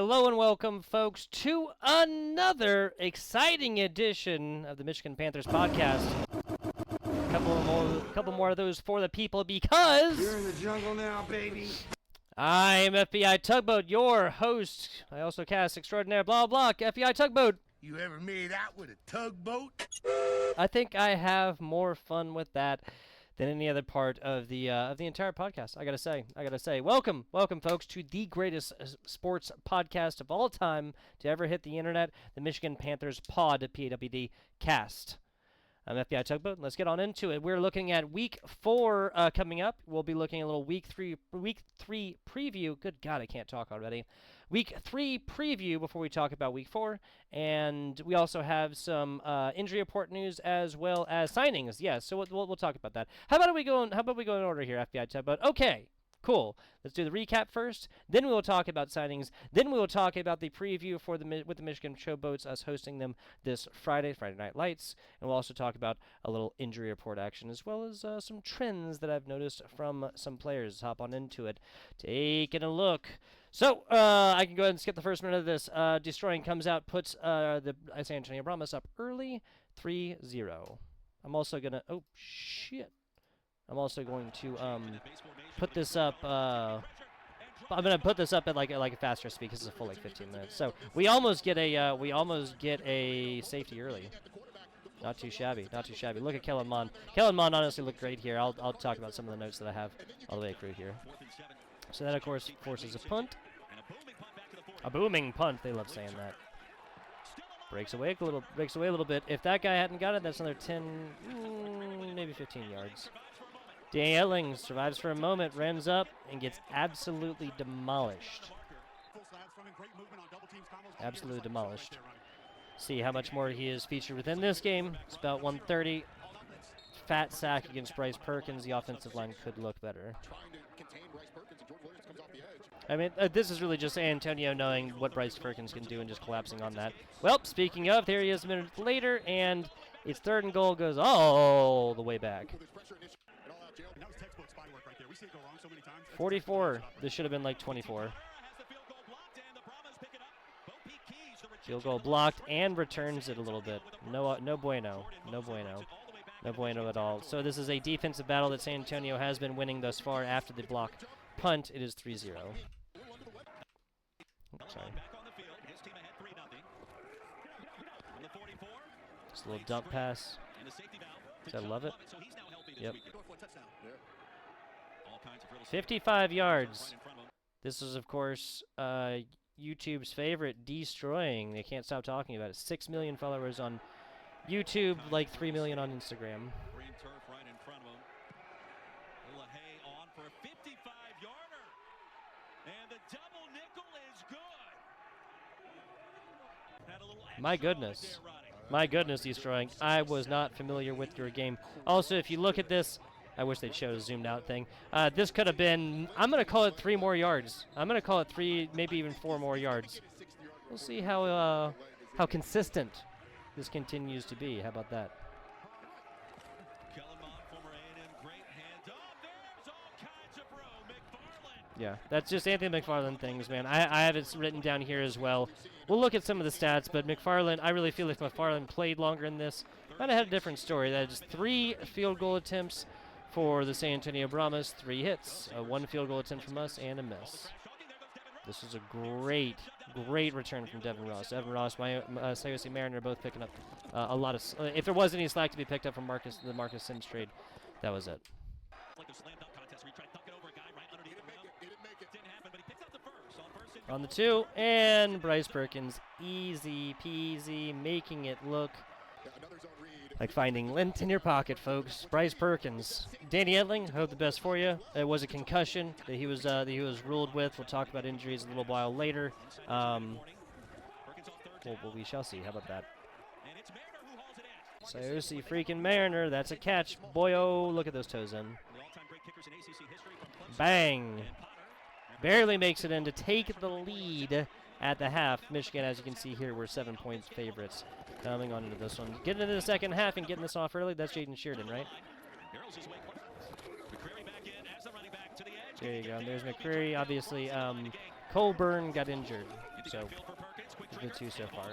Hello and welcome, folks, to another exciting edition of the Michigan Panthers podcast. Couple more of those for the people because you're in the jungle now, baby. I'm FBI Tugboat, your host. I also cast extraordinaire blah blah FBI Tugboat. You ever made out with a tugboat? I think I have more fun with that than any other part of the entire podcast. I gotta say, welcome, folks, to the greatest sports podcast of all time to ever hit the internet, the Michigan Panthers PAW-DCAST. I'm FBI Tugboat. Let's get on into it. We're looking at Week 4 coming up. We'll be looking at a little Week 3 preview. Good God, I can't talk already. Week 3 preview before we talk about Week 4, and we also have some injury report news as well as signings. Yes, so we'll talk about that. How about we go in order here, FBI Tugboat? Okay. Cool. Let's do the recap first. Then we will talk about signings. Then we will talk about the preview for with the Michigan Showboats, us hosting them this Friday Night Lights, and we'll also talk about a little injury report action as well as some trends that I've noticed from some players. Let's hop on into it. Taking a look. So I can go ahead and skip the first minute of this. Destroying comes out, puts the San Antonios Brahmas up early, 3-0. I'm also gonna. Oh shit. I'm also going to put this up. I'm gonna put this up at like a faster speed because it's a full 15 minutes. So we almost get a safety early. Not too shabby. Look at Kellen Mond. Kellen Mond honestly looked great here. I'll talk about some of the notes that I have all the way through here. So that of course forces a punt. A booming punt. They love saying that. Breaks away a little bit. If that guy hadn't got it, that's another 10, maybe 15 yards. Etling survives for a moment, runs up, and gets absolutely demolished. Absolutely demolished. See how much more he is featured within this game. It's about 130. Fat sack against Bryce Perkins. The offensive line could look better. I mean, this is really just San Antonio knowing what Bryce Perkins can do and just collapsing on that. Well, speaking of, there he is a minute later, and it's 3rd and goal, goes all the way back. 44. This should have been like 24. Field goal blocked and returns it a little bit. No bueno at all. So this is a defensive battle that San Antonio has been winning thus far after the block punt. It is 3-0. Sorry. Just a little dump pass. I love it. Yep. 55 yards. This is, of course, YouTube's favorite, Destroying. They can't stop talking about it. 6 million followers on YouTube, like 3 million on Instagram. Green turf right in front of him. LaHaye on for a 55-yarder. And the double nickel is good. My goodness. My goodness, Destroying. I was not familiar with your game. Also, if you look at this, I wish they'd show a zoomed out thing. This could have been, I'm going to call it 3 more yards. I'm going to call it 3, maybe even 4 more yards. We'll see how consistent this continues to be. How about that? Yeah, that's just Anthony McFarland things, man. I have it written down here as well. We'll look at some of the stats, but McFarland, I really feel like McFarland played longer in this. Might have had a different story. That is 3 field goal attempts for the San Antonios Brahmas, 3 hits, 1 field goal attempt from us, and a miss. This was a great return from Devin Ross. Devin Ross, my Sayose Mariner both picking up a lot of. If there was any slack to be picked up from the Marcus Sims trade, that was it. On the 2, and Bryce Perkins, easy peasy, making it look like finding lint in your pocket, folks. Bryce Perkins. Danny Etling, hope the best for you. It was a concussion that he was ruled with. We'll talk about injuries a little while later. Well, we shall see. How about that? Sayose freaking Mariner. That's a catch. Boyo, look at those toes in. Bang. Barely makes it in to take the lead at the half. Michigan, as you can see here, were 7-point favorites coming on into this one. Getting into the second half and getting this off early, that's Jaden Sheridan, right? There you go. There's McCreary. Obviously, Colburn got injured. So, the 2 so far.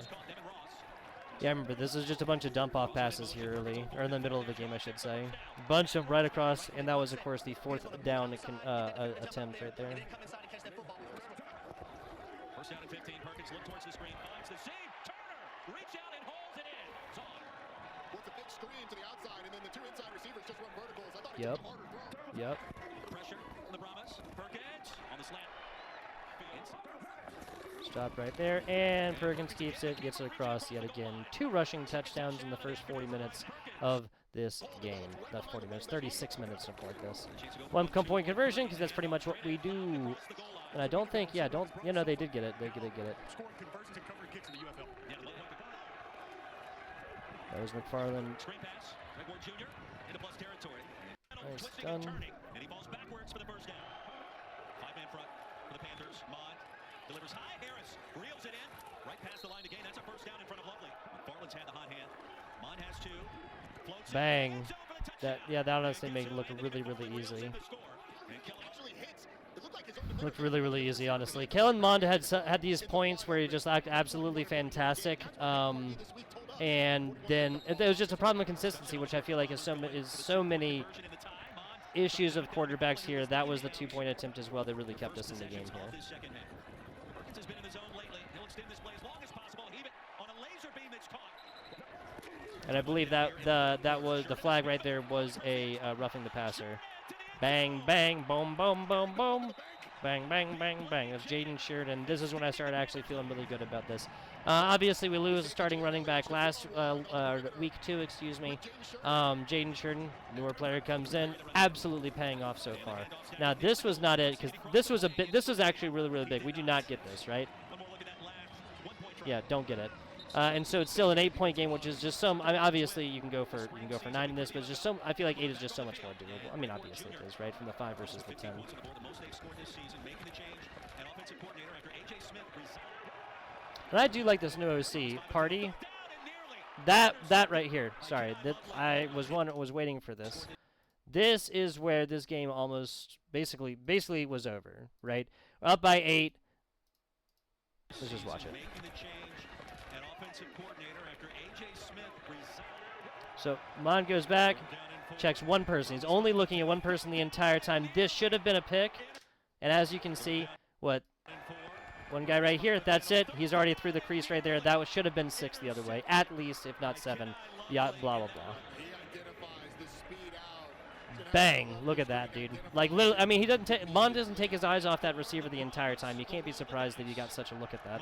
Yeah, I remember, this is just a bunch of dump-off passes here early, or in the middle of the game, I should say. Bunch of right across, and that was, of course, the 4th down attempt right there. First down and 15, Perkins look towards the screen, finds the seam, Turner, reach out and holds it in. It's on. With a big screen to the outside, and then the 2 inside receivers just run verticals. I thought Yep. Yep. Pressure on the Brahmas. Perkins on the slant. Stop right there, and Perkins keeps it, gets it across yet again. 2 rushing touchdowns in the first 40 minutes of this game. Not 40 minutes, 36 minutes of like this. 1 point conversion, because that's pretty much what we do. And I don't think, yeah, they did get it. They did get it. That was McFarland. Nice done. And he falls backwards for the first down. 5-man front for the Panthers. Mond delivers high. Harris reels it in. Right past the line to gain. That's a first down in front of Lovely. McFarland's had the hot hand. Mond has 2. Floats Bang. That honestly made it look really, really easy. Looked really, really easy, honestly. Kellen Mond had these points where he just looked absolutely fantastic. And then there was just a problem of consistency, which I feel like is so many issues of quarterbacks here. That was the 2-point attempt as well that really kept us in the game here. And I believe that was the flag right there was a roughing the passer. Bang, bang, boom, boom, boom, boom. Bang, bang, bang, bang. That's Jaden Sheridan. This is when I started actually feeling really good about this. Obviously, we lose a starting running back last week 2, excuse me. Jaden Sheridan, newer player, comes in, absolutely paying off so far. Now, this was not it, because this was actually really, really big. We do not get this, right? Yeah, don't get it. And so it's still an 8-point game, which is just I mean, obviously you can go for 9 in this, but it's just I feel like 8 is just so much more doable. I mean, obviously it is, right? From the 5 versus the 10. And I do like this new OC party. That right here. Sorry, that I was waiting for this. This is where this game almost basically was over, right? We're up by 8. Let's just watch it. So Mond goes back, checks 1 person. He's only looking at 1 person the entire time. This should have been a pick. And as you can see, 1 guy right here, that's it. He's already through the crease right there. That should have been 6 the other way, at least, if not 7. Yeah, blah, blah, blah. Bang. Look at that, dude. Like, literally, I mean, Mond doesn't take his eyes off that receiver the entire time. You can't be surprised that he got such a look at that.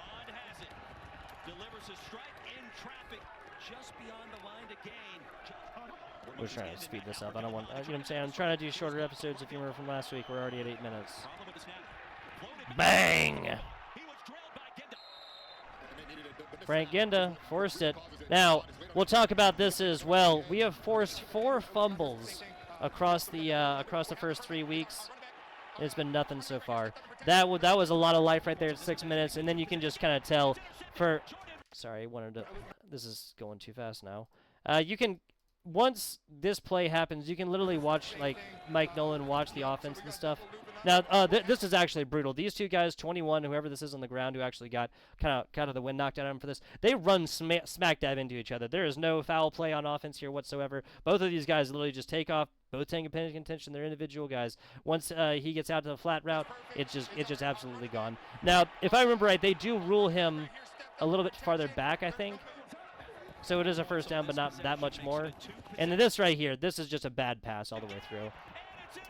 We're trying to speed this up. I don't want, you know what I'm saying? I'm trying to do shorter episodes. If you remember from last week, we're already at 8 minutes. Bang! Frank Ginda forced it. Now, we'll talk about this as well. We have forced 4 fumbles across the first 3 weeks. It's been nothing so far. That was a lot of life right there at 6 minutes, and then you can just kind of tell sorry, this is going too fast now. You can, once this play happens, you can literally watch, like, Mike Nolan watch the offense and stuff. Now, this is actually brutal. These 2 guys, 21, whoever this is on the ground, who actually got kind of the wind knocked out of them for this, they run smack dab into each other. There is no foul play on offense here whatsoever. Both of these guys literally just take off, both taking contention. They're individual guys. Once he gets out to the flat route, it's just absolutely gone. Now, if I remember right, they do rule him a little bit farther back, I think. So it is a first down, but not that much more. And this right here, this is just a bad pass all the way through.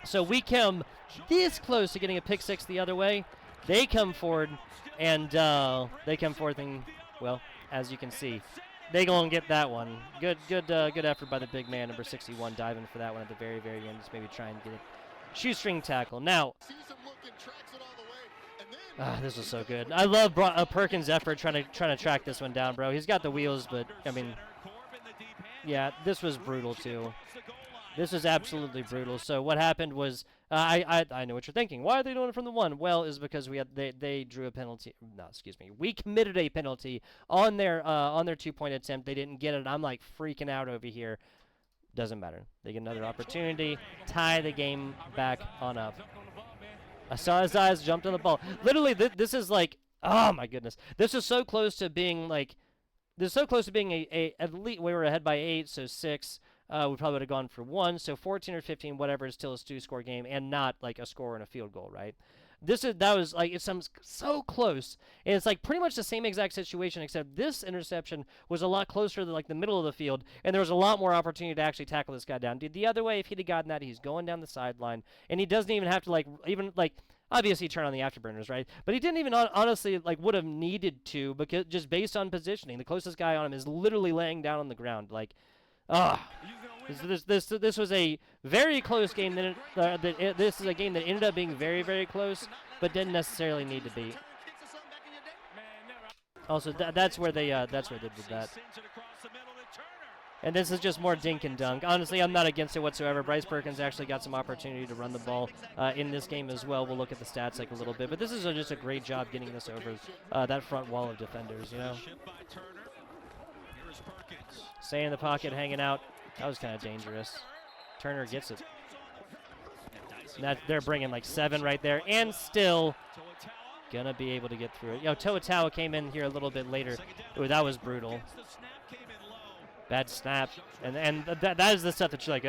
So we come this close to getting a pick 6 the other way. They come forward, and well, as you can see, they go and get that one. Good effort by the big man, number 61, diving for that one at the very, very end. Just maybe try and get a shoestring tackle. Now, this was so good. I love Perkins' effort trying to track this one down, bro. He's got the wheels, but I mean, yeah, this was brutal too. This was absolutely brutal. So what happened was, I know what you're thinking. Why are they doing it from the 1? Well, is because they drew a penalty. No, excuse me. We committed a penalty on their 2-point attempt. They didn't get it. I'm like freaking out over here. Doesn't matter. They get another opportunity, tie the game back on up. I saw his eyes jumped on the ball. Literally, this is like Oh my goodness, this is so close to being like, this is so close to being a at least we were ahead by 8, so 6. We probably would have gone for 1, so 14 or 15, whatever, is still a 2-score game, and not like a score and a field goal, right? That was like, it sounds so close, and it's like pretty much the same exact situation, except this interception was a lot closer to like the middle of the field, and there was a lot more opportunity to actually tackle this guy down. Dude, the other way, if he'd have gotten that, he's going down the sideline, and he doesn't even have to like even like. Obviously, turn on the afterburners, right? But he didn't even honestly like would have needed to, because just based on positioning, the closest guy on him is literally laying down on the ground. Like, this was a very close game. This is a game that ended up being very, very close, but didn't necessarily need to be. Also, that's where they did that. And this is just more dink and dunk. Honestly, I'm not against it whatsoever. Bryce Perkins actually got some opportunity to run the ball in this game as well. We'll look at the stats like a little bit. But this is just a great job getting this over that front wall of defenders, you know. Stay in the pocket, hanging out. That was kind of dangerous. Turner gets it. They're bringing like 7 right there. And still going to be able to get through it. Toa came in here a little bit later. Ooh, that was brutal. Bad snap, and that is the stuff that you're like,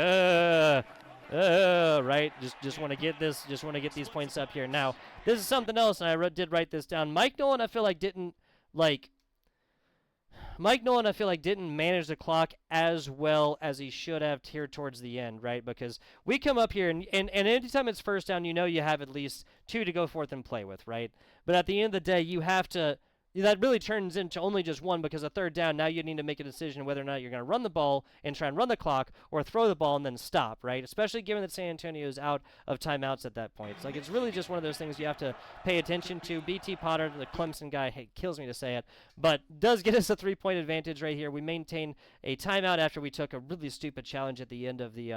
right? Just want to get this, just want to get these points up here. Now, this is something else, and I did write this down. Mike Nolan, I feel like didn't manage the clock as well as he should have here towards the end, right? Because we come up here, and anytime it's first down, you know you have at least 2 to go forth and play with, right? But at the end of the day, you have to. That really turns into only just 1, because a third down, now you need to make a decision whether or not you're going to run the ball and try and run the clock, or throw the ball and then stop, right? Especially given that San Antonio is out of timeouts at that point. It's really just one of those things you have to pay attention to. BT Potter, the Clemson guy, kills me to say it, but does get us a 3-point advantage right here. We maintain a timeout after we took a really stupid challenge at the end of the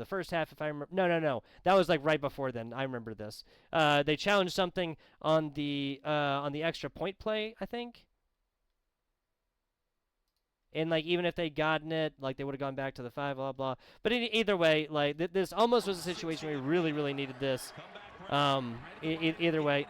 first half, if I remember. No. That was like right before then. I remember this. They challenged something on the extra point play, I think. And like even if they'd gotten it, like they would have gone back to the 5, blah blah. But either way, like this almost was a situation where we really, really needed this. Either way.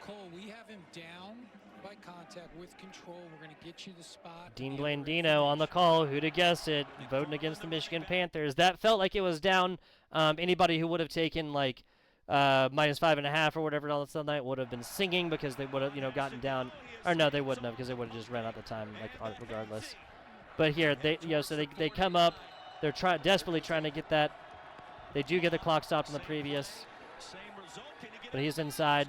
Cole, we have him down by contact with control. We're going to get you the spot. Dean Blandino on the call. Who'd have guessed it? Voting against the Michigan Panthers. That felt like it was down. Anybody who would have taken like -5.5 or whatever on the night would have been singing, because they would have gotten down. Or no, they wouldn't have, because they would have just ran out the time regardless. But here so they come up. They're desperately trying to get that. They do get the clock stopped in the previous. But he's inside.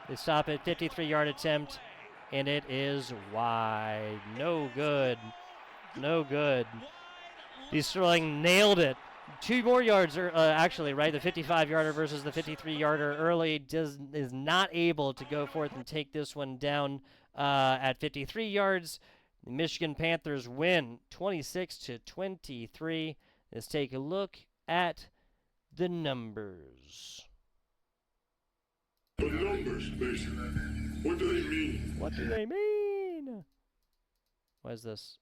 They stop it, 53-yard attempt, and it is wide. No good. No good. He's Sterling nailed it. 2 more yards, actually, right? The 55-yarder versus the 53-yarder early is not able to go forth and take this one down at 53 yards. The Michigan Panthers win 26-23. Let's take a look at the numbers. The numbers, basically. What do they mean? What do they mean? What is this?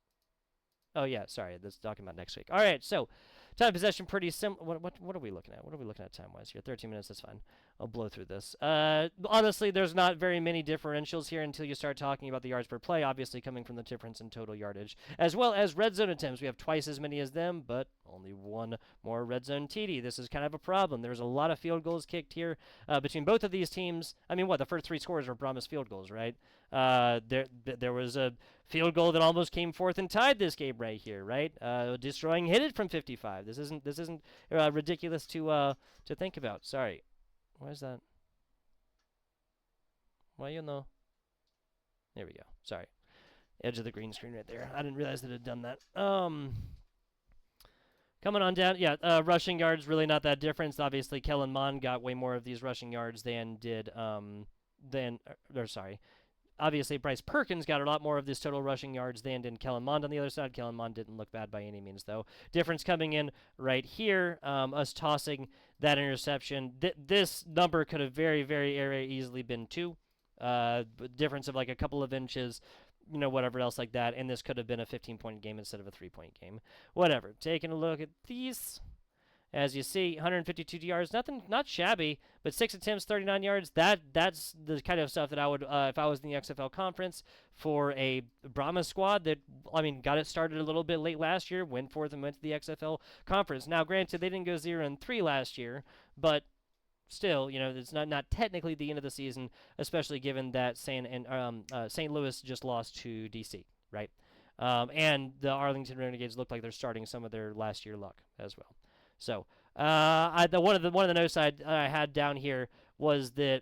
Oh, yeah, sorry. This is talking about next week. All right, so time of possession pretty similar. What are we looking at? What are we looking at time-wise here? 13 minutes, that's fine. I'll blow through this. Honestly, there's not very many differentials here until you start talking about the yards per play, obviously coming from the difference in total yardage, as well as red zone attempts. We have twice as many as them, but only 1 more red zone TD. This is kind of a problem. There's a lot of field goals kicked here between both of these teams. I mean, the first 3 scores were Brahmas field goals, right? There was a field goal that almost came forth and tied this game right here, right? Destroying hit it from 55. This isn't ridiculous to think about. Sorry. Why is that? Why There we go. Sorry. Edge of the green screen right there. I didn't realize that it had done that. Coming on down. Yeah, rushing yards, really not that difference. Obviously, Kellen Mond got way more of these rushing yards than did, Obviously, Bryce Perkins got a lot more of this total rushing yards than did Kellen Mond on the other side. Kellen Mond didn't look bad by any means, though. Difference coming in right here, us tossing that interception. This number could have very, very, very easily been 2. Difference of like a couple of inches. whatever else like that, and this could have been a 15-point game instead of a 3-point game. Whatever. Taking a look at these. As you see, 152 yards, not shabby, but 6 attempts, 39 yards. That's the kind of stuff that I would, if I was in the XFL conference, for a Brahmas squad that, got it started a little bit late last year, went forth and went to the XFL conference. Now, granted, they didn't go 0-3 last year, but still, it's not technically the end of the season, especially given that St. Louis just lost to DC, right? And the Arlington Renegades look like they're starting some of their last year luck as well. So, one of the notes I had down here was that,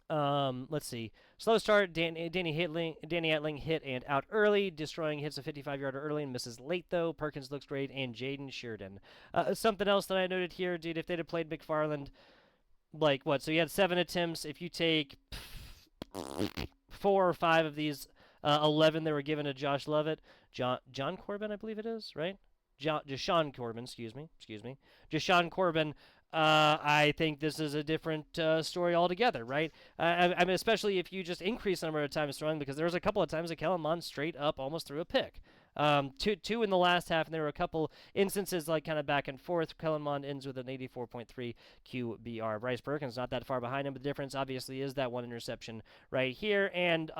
let's see, slow start. Danny Etling hit and out early, destroying hits a 55-yarder early and misses late though. Perkins looks great, and Jaden Sheridan. Something else that I noted here, dude, if they'd have played McFarland, like what? So you had 7 attempts. If you take 4 or 5 of these 11 that were given to Josh Lovett, John Corbin, I believe it is, right? Deshaun Corbin, excuse me. Deshaun Corbin, I think this is a different story altogether, right? I mean, especially if you just increase the number of times throwing, because there was a couple of times that Kellen Mond straight up almost threw a pick. Two in the last half, and there were a couple instances like kind of back and forth. Kellen Mond ends with an 84.3 QBR. Bryce Perkins not that far behind him, but the difference obviously is that one interception right here, and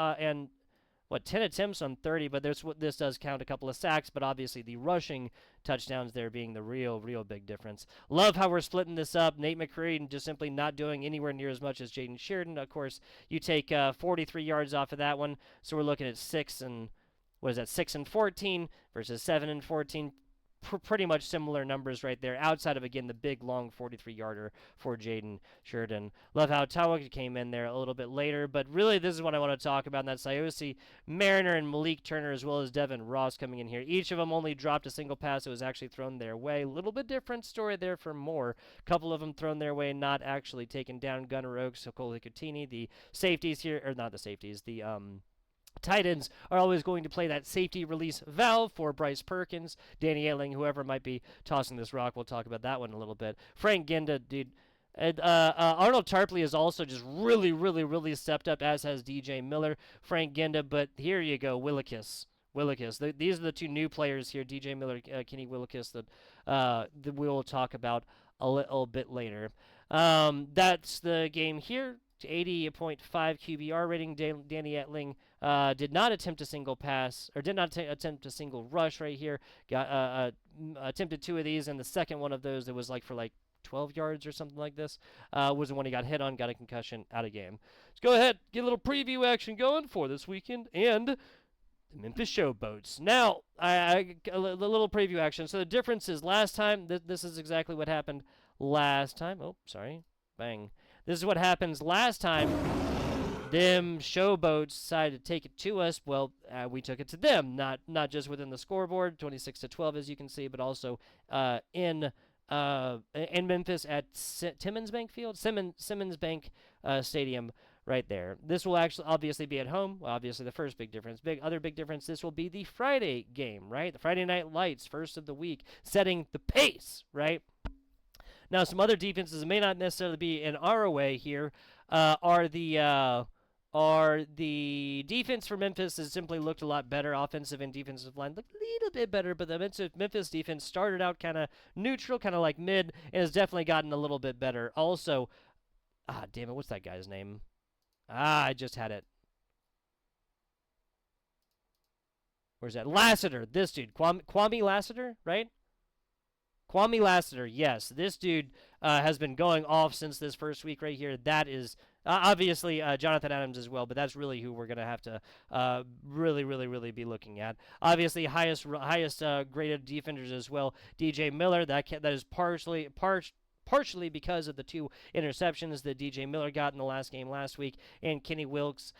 10 attempts on 30, but this does count a couple of sacks, but obviously the rushing touchdowns there being the real big difference. Love how we're splitting this up. Nate McCready just simply not doing anywhere near as much as Jaden Sheridan. Of course, you take 43 yards off of that one, so we're looking at 6 and 14 versus 7 and 14. Pretty much similar numbers right there, outside of, again, the big, long 43-yarder for Jaden Sheridan. Love how Tawa came in there a little bit later, but really this is what I want to talk about, and that's Siosi Mariner and Malik Turner, as well as Devin Ross coming in here. Each of them only dropped a single pass that was actually thrown their way. A little bit different story there for Moore. A couple of them thrown their way, not actually taken down. Gunnar Oaks, Sokol Hikutini, the safeties here, or not the safeties, the tight ends are always going to play that safety release valve for Bryce Perkins, Danny Etling, whoever might be tossing this rock. We'll talk about that one in a little bit. Frank Ginda, dude. Arnold Tarpley is also just really stepped up, as has DJ Miller, Frank Ginda, but here you go, Willikis. These are the 2 new players here, DJ Miller, Kenny Willikis, that we'll talk about a little bit later. That's the game here. 80.5 QBR rating. Danny Etling did not attempt a single pass, or did not attempt a single rush right here. Got attempted 2 of these, and the second one of those that was for 12 yards or something like this was the one he got hit on, got a concussion, out of game. Let's go ahead, get a little preview action going for this weekend and the Memphis Showboats. Now, a little preview action. So the difference is last time, this is exactly what happened last time. Oh, sorry. Bang. This is what happens last time. Them Showboats decided to take it to us. Well, we took it to them, not just within the scoreboard, 26-12 as you can see, but also in Memphis at Simmons Bank Stadium right there. This will actually obviously be at home. Well, obviously the first big difference. Other big difference, this will be the Friday game, right? The Friday Night Lights, first of the week, setting the pace, right? Now, some other defenses that may not necessarily be in our way here are the defense for Memphis has simply looked a lot better. Offensive and defensive line looked a little bit better, but the Memphis defense started out kind of neutral, kind of like mid, and has definitely gotten a little bit better. Also, damn it, what's that guy's name? I just had it. Where's that? Lassiter, this dude. Kwame Lassiter, right? Kwame Lassiter, yes. This dude has been going off since this first week right here. That is obviously Jonathan Adams as well, but that's really who we're going to have to really be looking at. Obviously, highest graded defenders as well. DJ Miller, that is partially because of the 2 interceptions that DJ Miller got in the last game last week, and Kenny Willikis,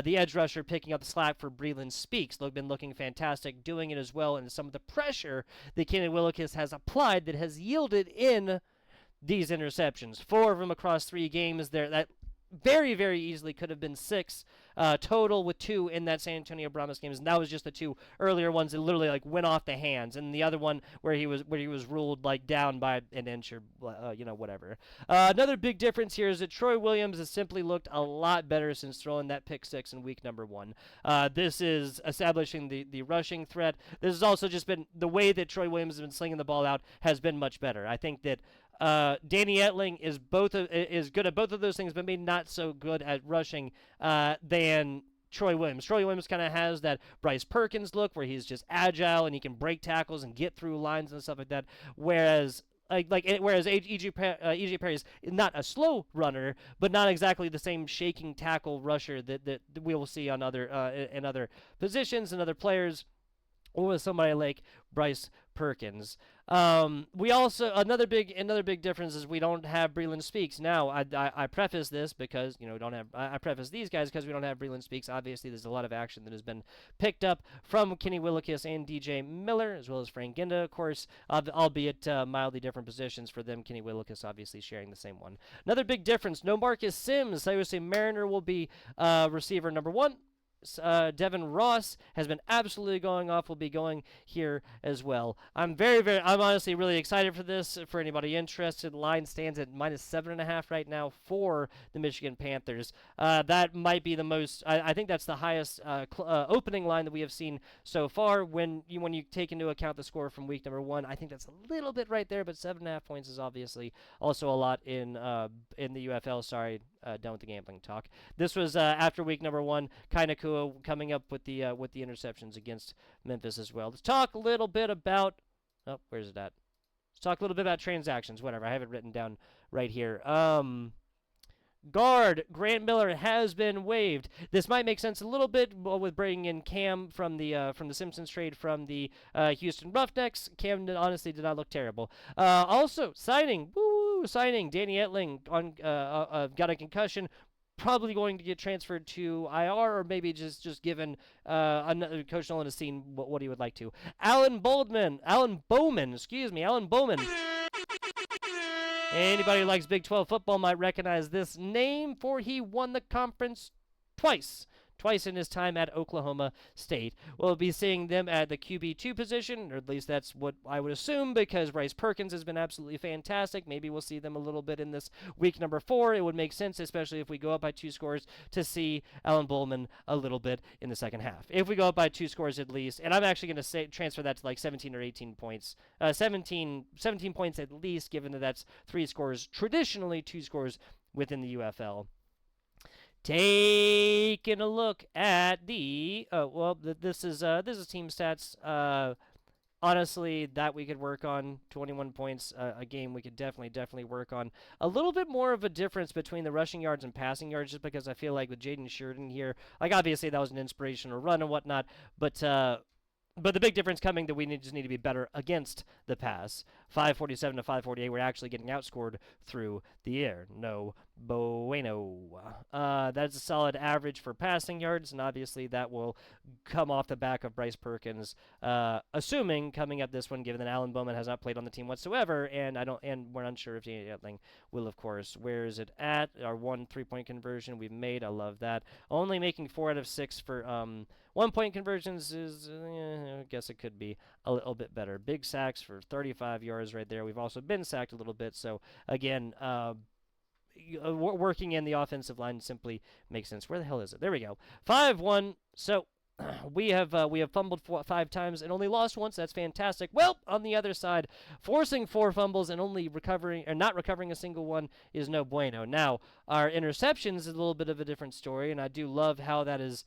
the edge rusher, picking up the slack for Breland Speaks. They've been looking fantastic, doing it as well, and some of the pressure that Kenny Willikis has applied that has yielded in these interceptions. 4 of them across 3 games there. That very, very easily could have been 6 total, with 2 in that San Antonio Brahmas games, and that was just the 2 earlier ones that literally like went off the hands, and the other one where he was ruled like down by an inch or whatever. Another big difference here is that Troy Williams has simply looked a lot better since throwing that pick 6 in week number 1. This is establishing the rushing threat. This has also just been the way that Troy Williams has been slinging the ball out has been much better. I think that Danny Etling is good at both of those things, but maybe not so good at rushing than Troy Williams. Troy Williams kind of has that Bryce Perkins look where he's just agile and he can break tackles and get through lines and stuff like that. Whereas E.J. Perry is not a slow runner, but not exactly the same shaking tackle rusher that we will see on in other positions and other players, or with somebody like Bryce Perkins. We also another big difference is we don't have Breland Speaks. Now, I preface this because I preface these guys because we don't have Breland Speaks. Obviously, there's a lot of action that has been picked up from Kenny Willekes and DJ Miller, as well as Frank Ginda, of course, albeit mildly different positions for them. Kenny Willekes obviously sharing the same one. Another big difference: no Marcus Sims. I would say Mariner will be receiver number 1. Devin Ross has been absolutely going off. Will be going here as well. I'm honestly really excited for this. For anybody interested, line stands at -7.5 right now for the Michigan Panthers. That might be the most. I think that's the highest opening line that we have seen so far. When you take into account the score from week number 1, I think that's a little bit right there. But 7.5 points is obviously also a lot in the UFL. Sorry. Done with the gambling talk. This was after week number 1. Kainakua coming up with the interceptions against Memphis as well. Let's talk a little bit about. Oh, where's it at? Let's talk a little bit about transactions. Whatever. I have it written down right here. Guard Grant Miller has been waived. This might make sense a little bit with bringing in Cam from the Simpsons trade from the Houston Roughnecks. Cam honestly did not look terrible. Also signing Danny Etling got a concussion. Probably going to get transferred to IR, or maybe just given Coach Nolan has seen what he would like to. Alan Bowman. Anybody who likes Big 12 football might recognize this name, for he won the conference twice in his time at Oklahoma State. We'll be seeing them at the QB2 position, or at least that's what I would assume, because Bryce Perkins has been absolutely fantastic. Maybe we'll see them a little bit in this week number 4. It would make sense, especially if we go up by 2 scores, to see Alan Bowman a little bit in the second half. If we go up by 2 scores at least, and I'm actually going to transfer that to like 17 or 18 points. 17 points at least, given that that's 3 scores, traditionally 2 scores within the UFL. Taking a look at the this is team stats. Honestly, that we could work on. 21 points a game we could definitely work on. A little bit more of a difference between the rushing yards and passing yards, just because I feel like with Jaden Sheridan here, like obviously that was an inspirational run and whatnot, but the big difference coming that we just need to be better against the pass. 547 to 548, we're actually getting outscored through the air. No bueno. That's a solid average for passing yards, and obviously that will come off the back of Bryce Perkins, assuming coming up this one, given that Alan Bowman has not played on the team whatsoever, and we're unsure if Danny Etling will, of course. Where is it at? Our 1 3-point conversion we've made. I love that. Only making 4 out of 6 for 1-point conversions is, I guess it could be a little bit better. Big sacks for 35 yards right there. We've also been sacked a little bit, so again, working in the offensive line simply makes sense. Where the hell is it? There we go. 5-1. So we have fumbled 5 times and only lost once. That's fantastic. Well, on the other side, forcing 4 fumbles and only not recovering a single one is no bueno. Now, our interceptions is a little bit of a different story, and I do love how that is,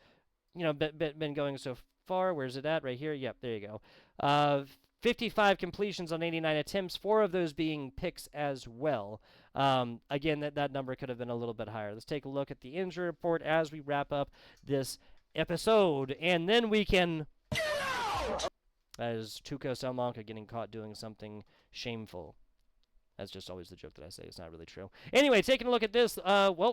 been going so far. Where's it at? Right here. Yep, there you go. 55 completions on 89 attempts, 4 of those being picks as well. Again, that number could have been a little bit higher. Let's take a look at the injury report as we wrap up this episode, and then we can. That is Tuco Salamanca getting caught doing something shameful. That's just always the joke that I say. It's not really true. Anyway, taking a look at this.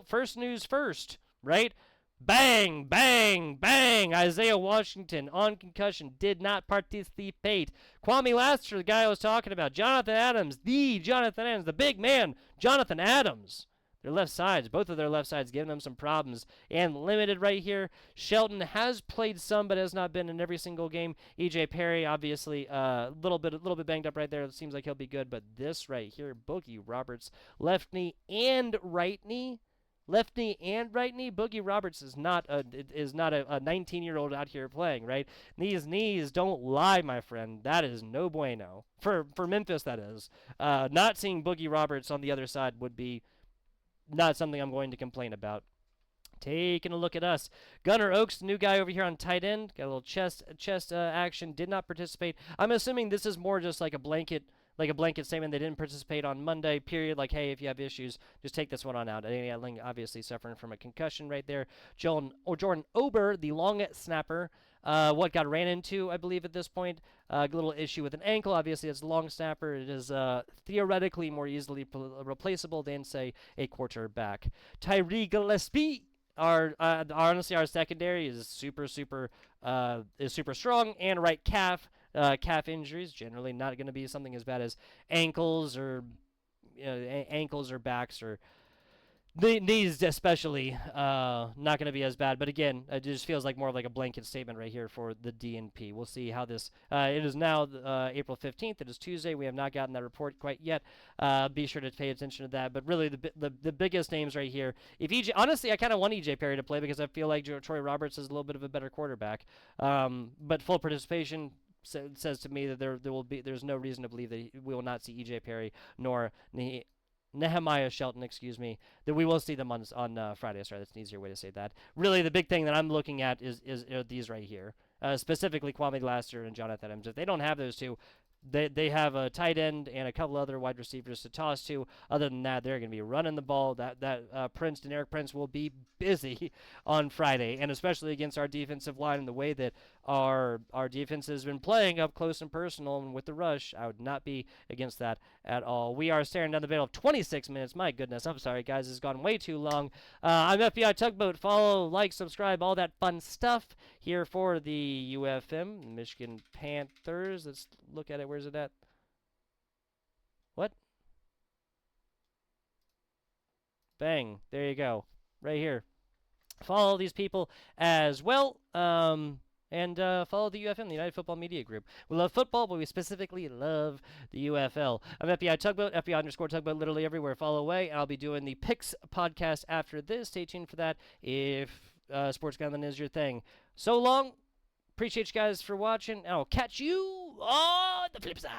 First news first, right? Bang, bang, bang. Isaiah Washington on concussion did not participate. Kwame Lassiter, the guy I was talking about. Jonathan Adams, the big man, Jonathan Adams. Their left sides, both of their left sides, giving them some problems. And limited right here. Shelton has played some, but has not been in every single game. EJ Perry, obviously, a little bit banged up right there. It seems like he'll be good. But this right here, Boogie Roberts, left knee and right knee. Left knee and right knee. Boogie Roberts is not a 19-year-old out here playing, right? These knees don't lie, my friend. That is no bueno for Memphis. That is not seeing Boogie Roberts on the other side would be not something I'm going to complain about. Taking a look at us, Gunnar Oaks, the new guy over here on tight end, got a little chest action. Did not participate. I'm assuming this is more just like a blanket statement. They didn't participate on Monday, period. Like, hey, if you have issues, just take this one on out. Etling obviously suffering from a concussion right there. Jordan Ober, the long snapper, what got ran into, I believe, at this point. A little issue with an ankle. Obviously, it's a long snapper. It is theoretically more easily replaceable than, say, a quarterback. Tyree Gillespie, honestly, our secondary is super strong, and right calf. Calf injuries generally not going to be something as bad as ankles or backs or knees, especially not going to be as bad. But again, it just feels like more of like a blanket statement right here for the DNP. We'll see how this. It is now April 15th. It is Tuesday. We have not gotten that report quite yet. Be sure to pay attention to that. But really, the biggest names right here. Honestly, I kind of want EJ Perry to play because I feel like Troy Roberts is a little bit of a better quarterback. But full participation says to me that there's no reason to believe that we will not see EJ Perry nor Nehemiah Shelton, that we will see them on Friday. Sorry, that's an easier way to say that. Really, the big thing that I'm looking at is these right here, specifically Kwame Glasser and Jonathan Adams. If they don't have those two, they have a tight end and a couple other wide receivers to toss to. Other than that, they're going to be running the ball. Deneric Prince will be busy on Friday, and especially against our defensive line and the way that our defense has been playing up close and personal and with the rush. I would not be against that at all. We are staring down the barrel of 26 minutes. My goodness, I'm sorry, guys. It's gone way too long. I'm FBI Tugboat. Follow, like, subscribe, all that fun stuff here for the UFM, Michigan Panthers. Let's look at it. Where's it at? What? Bang. There you go. Right here. Follow these people as well. And follow the UFM, the United Football Media Group. We love football, but we specifically love the UFL. I'm FBI Tugboat, FBI_Tugboat, literally everywhere. Follow away. I'll be doing the Picks podcast after this. Stay tuned for that if sports gambling is your thing. So long. Appreciate you guys for watching. And I'll catch you on the flip side.